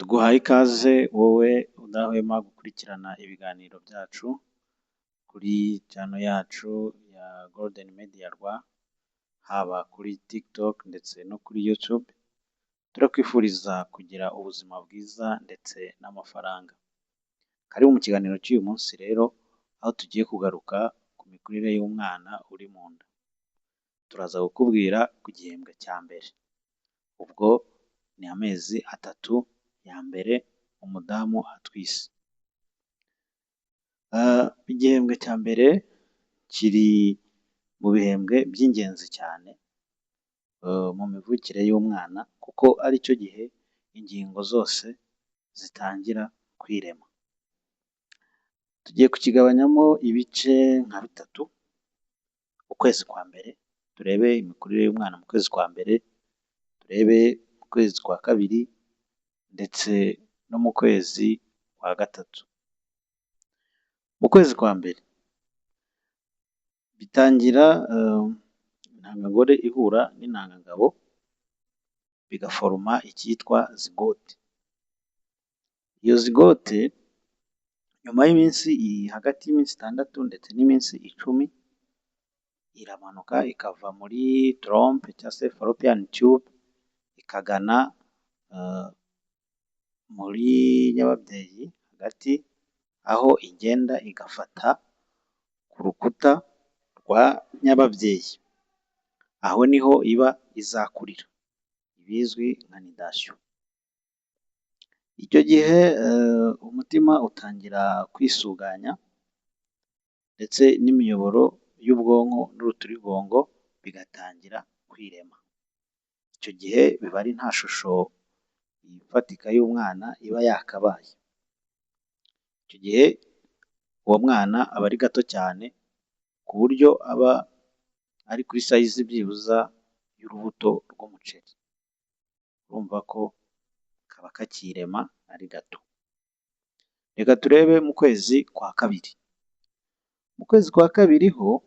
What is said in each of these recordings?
Tuguhaye ikaze wowe udahwema gukurikirana ibiganiro byacu kuri channel yacu ya Golden Media Rwa, haba kuri TikTok ndetse no kuri YouTube. Turakwifuriza kugira ubuzima bwiza ndetse n'amafaranga. Karibu mu kiganiro cy'uyu munsi rero, aho tugiye kugaruka ku mikurire y'umwana uri mu nda. Turaza kukubwira ku gihembwe cya mbere. Ubwo ni amezi 3 ya mbere umudamu atwise. Igihembwe cya mbere kiri mu bihembwe by'ingenzi cyane mu mivukire y'umwana, kuko ari cyo gihe ingingo zose zitangira kwirema. Tugiye kukigabanyamo ibice nka 3. Ukwezi kwa mbere turebe imikurire y'umwana mu kwezi kwa mbere, turebe mu kwezi kwa kabiri ndetse no mu kwezi kwa gatatu. Mu kwezi kwa mbere bitangira intangangore ihura n'intangangabo bigaforoma icyitwa zigote. Iyo zigote nyuma y'iminsi hagati y'iminsi 6 ndetse n'iminsi 10 iramanuka ikava muri trompe cyangwa se fallopian tube ikagana muri nyababyeyi hagati, aho igenda igafata ku rukuta rwa nyababyeyi. Aho niho iba izakurira, ibizwi nka nidation. Icyo gihe umutima utangira kwisuganya ndetse n'imiyoboro y'ubwonko n'urutirigongo bigatangira kwirema. Icyo gihe biba ari nta shusho ifatika y'umwana iba yakabaye. Icyo gihe uwo mwana aba ari gato cyane ku buryo aba ari kuri size byibuza y'urubuto rw'umuceri. Urumva ko kaba kakirema ari gato. Reka turebe mu kwezi kwa kabiri. Mu kwezi kwa kabiri ho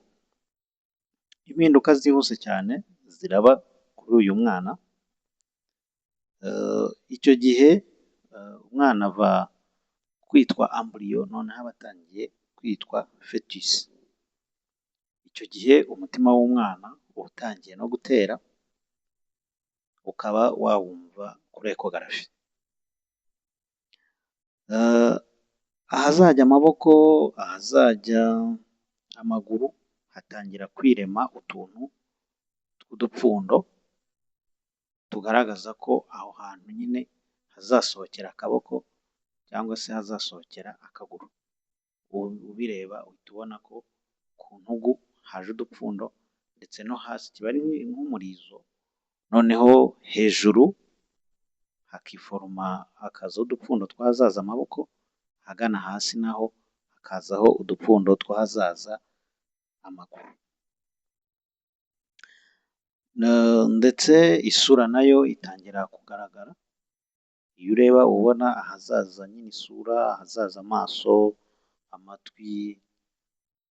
impinduka zihuse cyane ziraba kuri uyu mwana. Icyo gihe umwana ava kwitwa embryo noneho aba atangiye kwitwa fetus. Icyo gihe umutima w'umwana uba utangiye no gutera, ukaba wawumva kuri ecography. Ahazajya amaboko, ahazajya amaguru hatangira kwirema utuntu tw'udupfundo tugaragaza ko aho hantu nyine hazasohokera akaboko cyangwa se hazasohokera akaguru. Ubireba uhita ubona ko ku ntugu haje udupfundo ndetse no hasi kiba ari nk'umurizo, noneho hejuru hakiforoma hakazaho udupfundo twahazaza amaboko, hagana hasi naho hakazaho udupfundo twahazaza amaguru. Ndetse isura nayo itangira kugaragara. Iyo ureba ubona ahazaza nyine isura, ahazaza amaso, amatwi,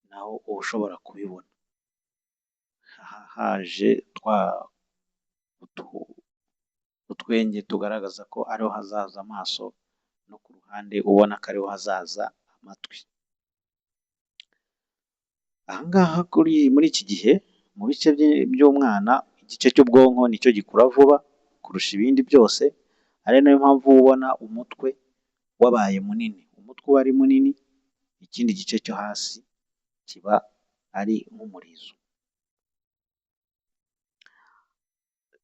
naho uba ushobora kubibona. Haje utwenge tugaragaza ko ariho hazaza amaso, no ku ruhande ubona ko ariho hazaza amatwi. Aha ngaha muri iki gihe mu bice by'umwana, igice cy'ubwonko nicyo gikura vuba kurusha ibindi byose, ari nayo mpamvu ubona umutwe wabaye munini. Umutwe uba ari munini, ikindi gice cyo hasi kiba ari nk'umurizo.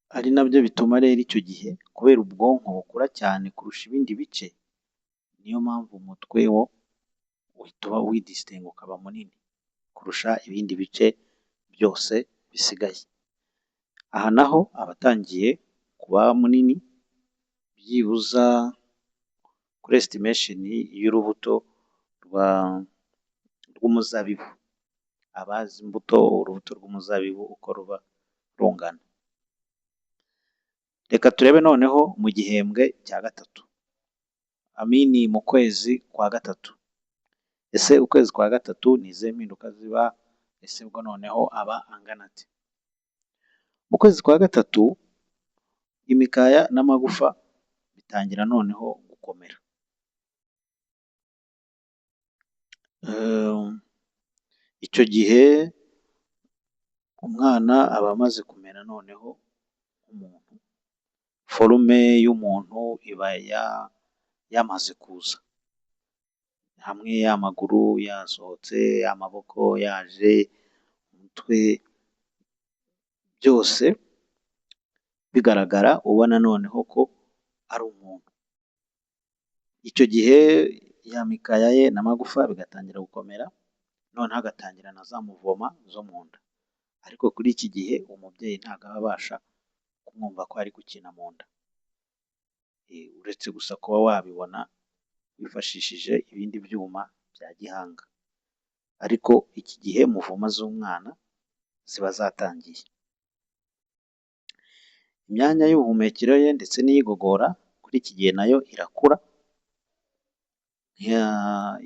Ari nabyo bituma rero icyo gihe kubera ubwonko bukura cyane kurusha ibindi bice, niyo mpamvu umutwe wo uhita widistinga ukaba munini kurusha ibindi bice byose bisigaye. Aha naho aba atangiye kuba munini byibuza kuri estimation y'urubuto rw'umuzabibu. Abazi imbuto, urubuto rw'umuzabibu uko ruba rungana. Reka turebe noneho mu gihembwe cya gatatu, mu kwezi kwa gatatu. Ese ukwezi kwa gatatu ni izihe mpinduka ziba? Ese ubwo noneho aba angana ate? Mu kwezi kwa gatatu imikaya n'amagufa bitangira noneho gukomera. Icyo gihe umwana aba amaze kumera noneho nk'umuntu, forume y'umuntu iba yamaze kuza, hamwe y'amaguru yasohotse, amaboko yaje, umutwe, byose bigaragara ubona noneho ko ari umuntu. Icyo gihe ya mikaya ye n'amagufa bigatangira gukomera, noneho agatangira na za muvoma zo mu nda. Ariko kuri iki gihe umubyeyi ntabwo aba abasha kumwumva ko ari gukina mu nda, uretse gusa kuba wabibona wifashishije ibindi byuma bya gihanga. Ariko iki gihe muvoma z'umwana ziba zatangiye. Imyanya y'ubuhumekero ye ndetse n'iy'igogora kuri iki gihe nayo irakura,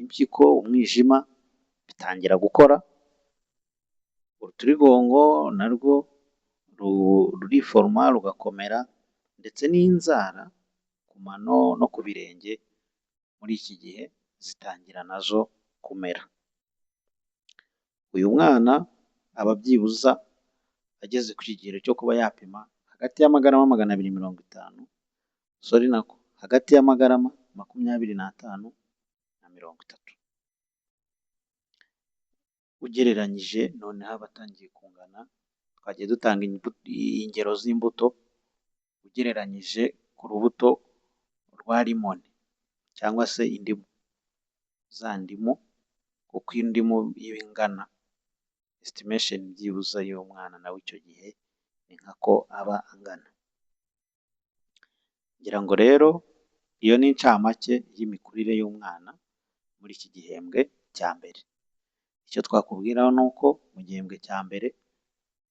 impyiko, umwijima bitangira gukora, urutirigongo narwo ruriforoma rugakomera, ndetse n'inzara ku mano no ku birenge muri iki gihe zitangira nazo kumera. Uyu mwana aba byibuza ageze ku kigero cyo kuba yapima hagati y'amagarama 250, hagati y'amagarama 25 na 30. Ugereranyije noneho aba atangiye kungana, twagiye dutanga ingero z'imbuto, ugereranyije ku rubuto rwa limoni cyangwa se indimu, za ndimu uko indimu iba ingana, estimation byibuze y'umwana nawe icyo gihe ni nkako aba angana. Ngira ngo rero iyo ni incamake y'imikurire y'umwana muri iki gihembwe cya mbere. Icyo twakubwiraho ni uko mu gihembwe cya mbere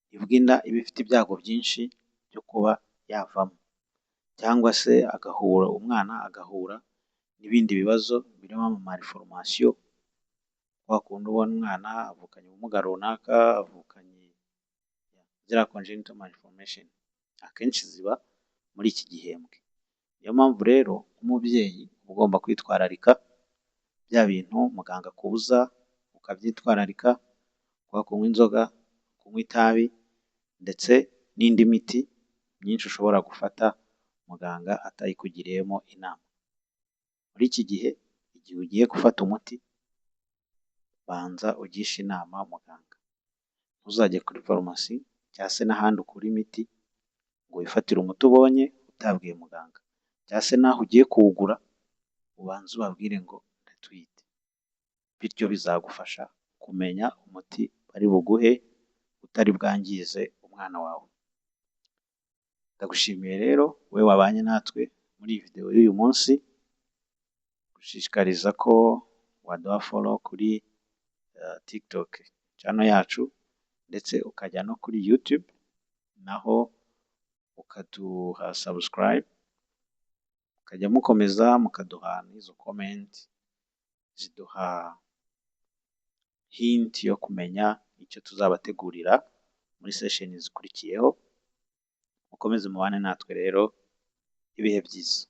nibwo inda iba ifite ibyago byinshi byo kuba yavamo, cyangwa se umwana agahura n'ibindi bibazo birimo malformation, kwa kundi ubona umwana avukanye ubumuga runaka, avukanye ziriya congenital malformation, akenshi ziba muri iki gihembwe. Niyo mpamvu rero nk'umubyeyi ugomba kwitwararika bya bintu muganga akubuza ukabyitwararika, kwa kunywa inzoga, kunywa itabi, ndetse n'indi miti myinshi ushobora gufata muganga atayikugiriyemo inama. Muri iki gihe, igihe ugiye gufata umuti, banza ugishe inama muganga. Ntuzajye kuri farumasi cyangwa se n'ahandi ukura imiti ngo wifatire umuti ubonye utabwiye muganga, cyangwa se n'aho ugiye kuwugura ubanze ubabwire ngo ndatwite. Bityo bizagufasha kumenya umuti bari buguhe utari bwangize umwana wawe. Ndagushimiye rero wowe wabanye natwe muri iyi video y'uyu munsi, gushishikariza ko waduha follow kuri TikTok channel yacu, ndetse ukajya no kuri YouTube naho ukaduha subscribe, mukajya mukomeza mukaduha n'izo comment ziduha hint yo kumenya icyo tuzabategurira muri session zikurikiyeho. Mukomeze mubane natwe rero, ibihe byiza.